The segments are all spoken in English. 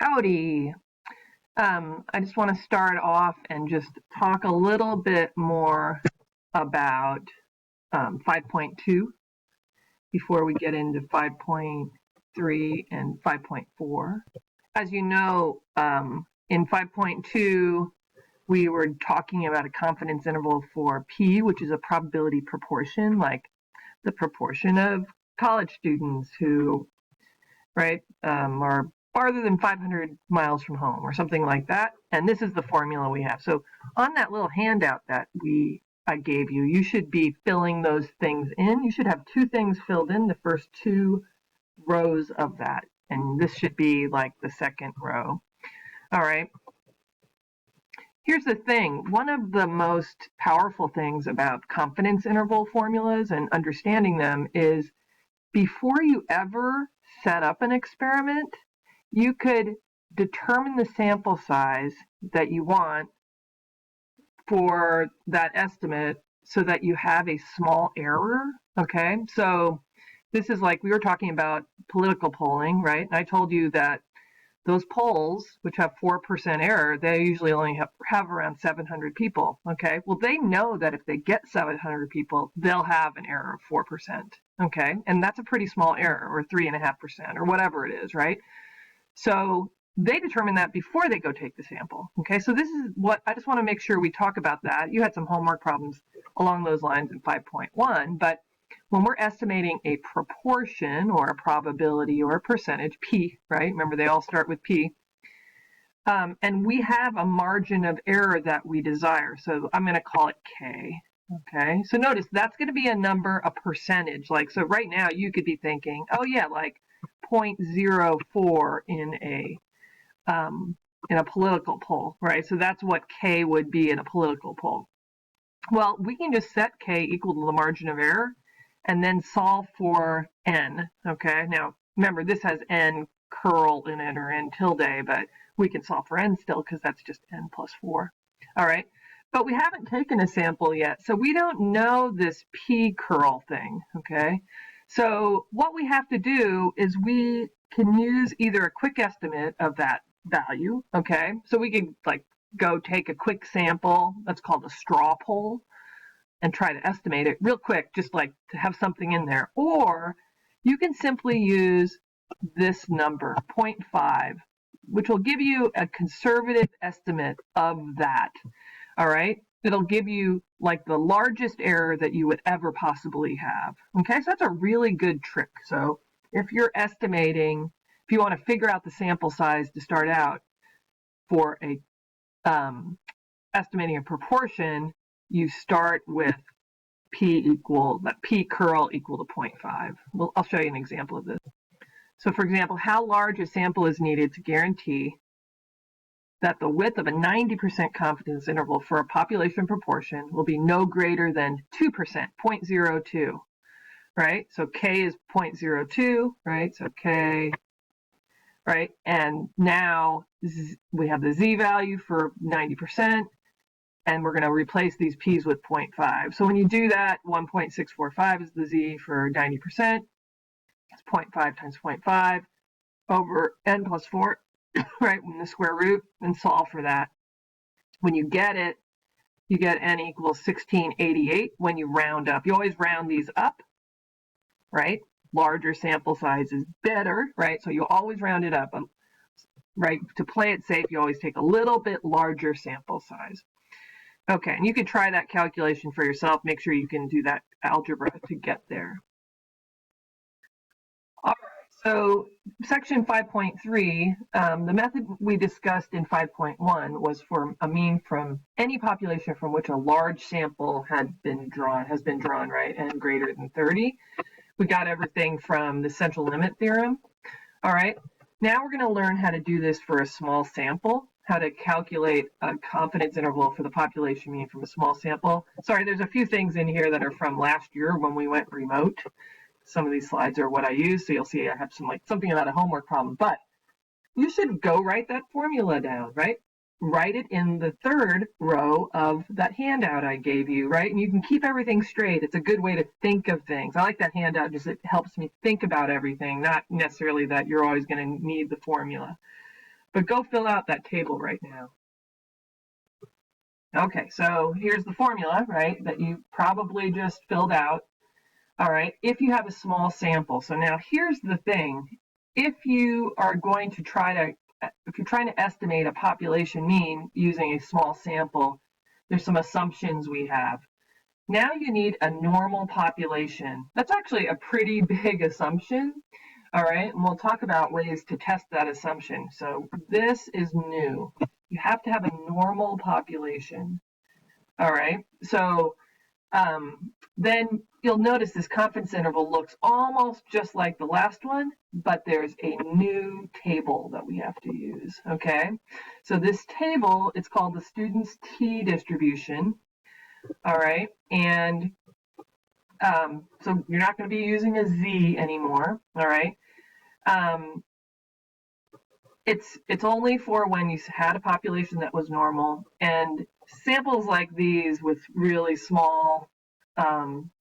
Howdy. I just want to start off and just talk a little bit more about 5.2 before we get into 5.3 and 5.4. As you know, in 5.2, we were talking about a confidence interval for P, which is a probability proportion, like the proportion of college students who, are farther than 500 miles from home or something like that. And this is the formula we have. So on that little handout that I gave you, you should be filling those things in. You should have two things filled in, the first two rows of that. And this should be like the second row. All right. Here's the thing. One of the most powerful things about confidence interval formulas and understanding them is before you ever set up an experiment, you could determine the sample size that you want for that estimate so that you have a small error, okay? So this is like we were talking about political polling, right? And I told you that those polls, which have 4% error, they usually only have around 700 people, okay? Well, they know that if they get 700 people, they'll have an error of 4%, okay? And that's a pretty small error, or 3.5%, or whatever it is, right? So they determine that before they go take the sample. Okay, so this is what I just want to make sure we talk about that. You had some homework problems along those lines in 5.1, but when we're estimating a proportion or a probability or a percentage, P, right? Remember, they all start with P. And we have a margin of error that we desire. So I'm going to call it K. Okay, so notice that's going to be a number, a percentage. Like, so right now you could be thinking, oh yeah, like 0.04 in a political poll, right? So that's what K would be in a political poll. Well, we can just set K equal to the margin of error and then solve for N, okay? Now, remember, this has N curl in it or N tilde, but we can solve for N still because that's just N plus 4, all right? But we haven't taken a sample yet, so we don't know this P curl thing, okay? So what we have to do is we can use either a quick estimate of that value, okay? So we can like go take a quick sample, that's called a straw poll, and try to estimate it real quick, just like to have something in there. Or you can simply use this number, 0.5, which will give you a conservative estimate of that, all right? It'll give you like the largest error that you would ever possibly have. Okay, so that's a really good trick. So if you're estimating, if you want to figure out the sample size to start out for a estimating a proportion, you start with P curl equal to 0.5. Well, I'll show you an example of this. So for example, how large a sample is needed to guarantee that the width of a 90% confidence interval for a population proportion will be no greater than 2%, 0.02, right? So K is 0.02, right? So K, right? And now we have the Z value for 90%, and we're going to replace these P's with 0.5. So when you do that, 1.645 is the Z for 90%. It's 0.5 times 0.5 over N plus 4. Right, in the square root, and solve for that. When you get it, you get N equals 1688 when you round up. You always round these up, right? Larger sample size is better, right? So you always round it up, right? To play it safe, you always take a little bit larger sample size. Okay, and you can try that calculation for yourself. Make sure you can do that algebra to get there. All right. So section 5.3, the method we discussed in 5.1 was for a mean from any population from which a large sample has been drawn, right, and greater than 30. We got everything from the central limit theorem. All right, now we're going to learn how to do this for a small sample, how to calculate a confidence interval for the population mean from a small sample. Sorry, there's a few things in here that are from last year when we went remote. Some of these slides are what I use, so you'll see I have something about a homework problem, but you should go write that formula down, right? Write it in the third row of that handout I gave you, right? And you can keep everything straight. It's a good way to think of things. I like that handout, just it helps me think about everything, not necessarily that you're always going to need the formula. but go fill out that table right now. Okay, so here's the formula, right, that you probably just filled out. All right, if you have a small sample. So now here's the thing. If you are going to if you're trying to estimate a population mean using a small sample, there's some assumptions we have. Now you need a normal population. That's actually a pretty big assumption. All right, and we'll talk about ways to test that assumption. So this is new. You have to have a normal population. All right, so then you'll notice this confidence interval looks almost just like the last one, but there's a new table that we have to use, okay? So this table, it's called the student's t-distribution, all right? And so you're not going to be using a z anymore, all right? It's only for when you had a population that was normal, and samples like these with really small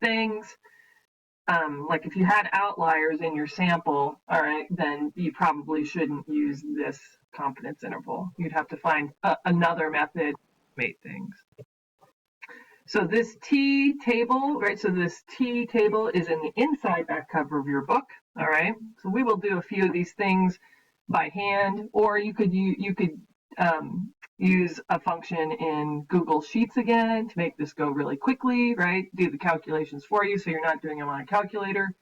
things, like if you had outliers in your sample, all right, then you probably shouldn't use this confidence interval. You'd have to find another method to make things. So this T table, right, so this T table is in the inside back cover of your book, all right? So we will do a few of these things by hand, or you could use a function in Google Sheets again to make this go really quickly, right? Do the calculations for you so you're not doing them on a calculator,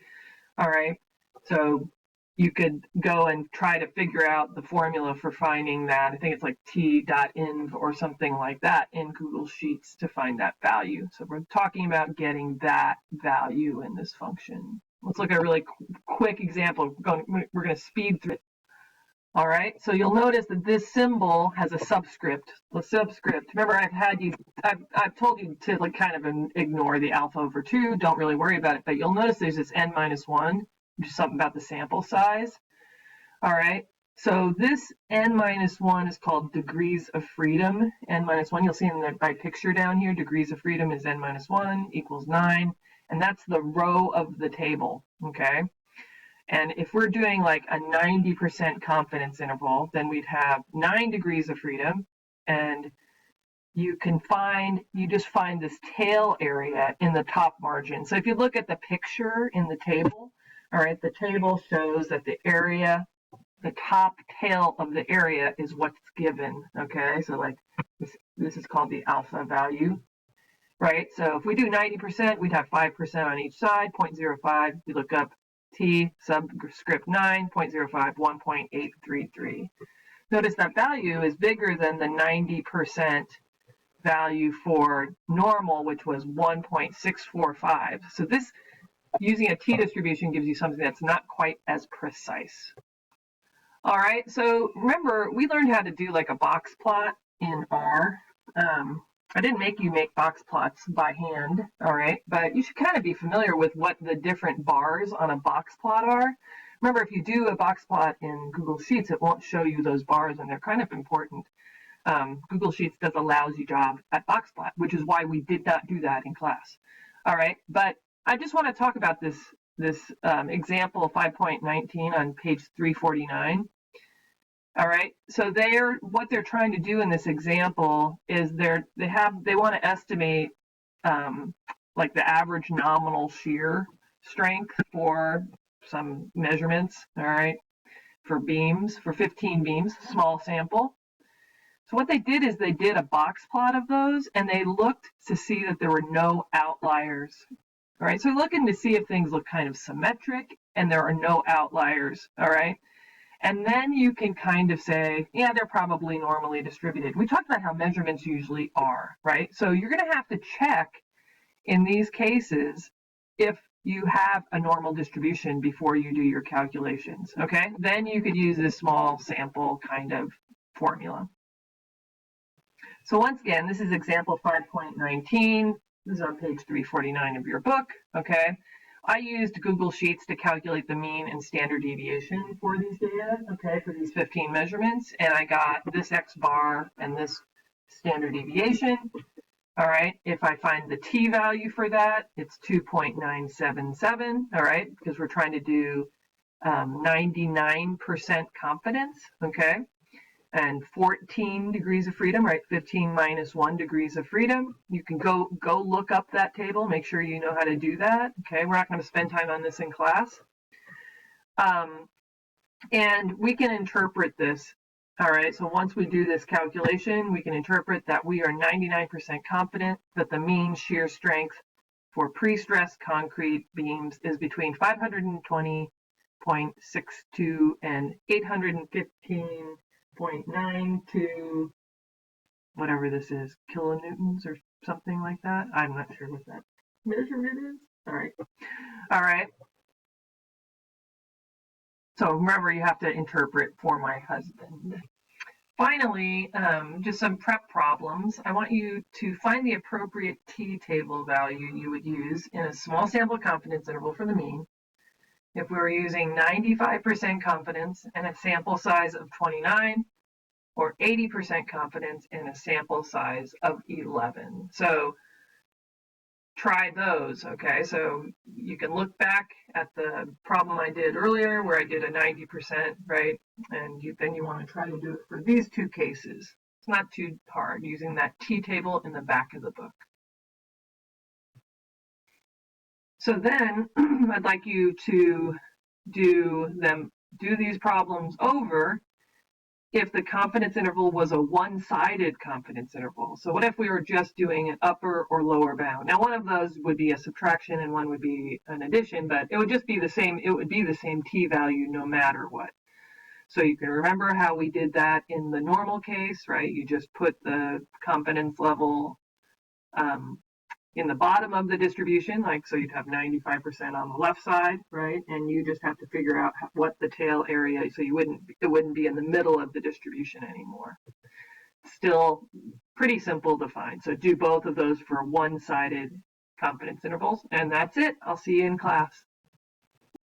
all right? So you could go and try to figure out the formula for finding that. I think it's like t.inv or something like that in Google Sheets to find that value. So we're talking about getting that value in this function. Let's look at a really quick example. We're going to speed through it. All right, so you'll notice that this symbol has a subscript. The subscript, remember I've told you to like kind of ignore the alpha over 2, don't really worry about it, but you'll notice there's this n-1, which is something about the sample size. All right, so this n-1 is called degrees of freedom. N-1, you'll see in my picture down here, degrees of freedom is n-1 equals 9, and that's the row of the table, okay? And if we're doing like a 90% confidence interval, then we'd have 9 degrees of freedom. And you just find this tail area in the top margin. So if you look at the picture in the table, all right, the table shows that the area, the top tail of the area is what's given, okay? So like this is called the alpha value, right? So if we do 90%, we'd have 5% on each side, 0.05. We look up T subscript 9, 0.05, 1.833. Notice that value is bigger than the 90% value for normal, which was 1.645. So this, using a t-distribution, gives you something that's not quite as precise. All right, so remember, we learned how to do like a box plot in R. I didn't make you make box plots by hand, all right, but you should kind of be familiar with what the different bars on a box plot are. Remember, if you do a box plot in Google Sheets, it won't show you those bars, and they're kind of important. Google Sheets does a lousy job at box plot, which is why we did not do that in class. All right, but I just want to talk about this example 5.19 on page 349. All right, so what they're trying to do in this example is they want to estimate like the average nominal shear strength for some measurements, all right, for beams, for 15 beams, small sample. So what they did is they did a box plot of those, and they looked to see that there were no outliers. All right, so looking to see if things look kind of symmetric and there are no outliers, all right? And then you can kind of say, yeah, they're probably normally distributed. We talked about how measurements usually are, right? So you're going to have to check in these cases if you have a normal distribution before you do your calculations, okay? Then you could use this small sample kind of formula. So once again, this is example 5.19. This is on page 349 of your book, okay? I used Google Sheets to calculate the mean and standard deviation for these data, okay, for these 15 measurements, and I got this X bar and this standard deviation. All right, if I find the T value for that, it's 2.977, all right, because we're trying to do 99% confidence, okay? and 14 degrees of freedom, right? 15 minus 1 degrees of freedom. You can go look up that table. Make sure you know how to do that. Okay, we're not going to spend time on this in class. And we can interpret this. All right, so once we do this calculation, we can interpret that we are 99% confident that the mean shear strength for pre-stressed concrete beams is between 520.62 and 815.92, whatever this is, kilonewtons or something like that. I'm not sure what that measurement is. All right. So remember, you have to interpret for my husband. Finally, just some prep problems. I want you to find the appropriate t-table value you would use in a small sample confidence interval for the mean. If we were using 95% confidence and a sample size of 29, or 80% confidence in a sample size of 11. So try those, okay? So you can look back at the problem I did earlier where I did a 90%, right? And then you want to try to do it for these two cases. It's not too hard using that t-table in the back of the book. So then I'd like you to do these problems over if the confidence interval was a one-sided confidence interval. So what if we were just doing an upper or lower bound? Now, one of those would be a subtraction and one would be an addition, but it would just be the same. It would be the same t-value no matter what. So you can remember how we did that in the normal case, right? You just put the confidence level in the bottom of the distribution, like so you'd have 95% on the left side, right? And you just have to figure out what the tail area, so it wouldn't be in the middle of the distribution anymore. Still pretty simple to find. So do both of those for one-sided confidence intervals, and that's it. I'll see you in class.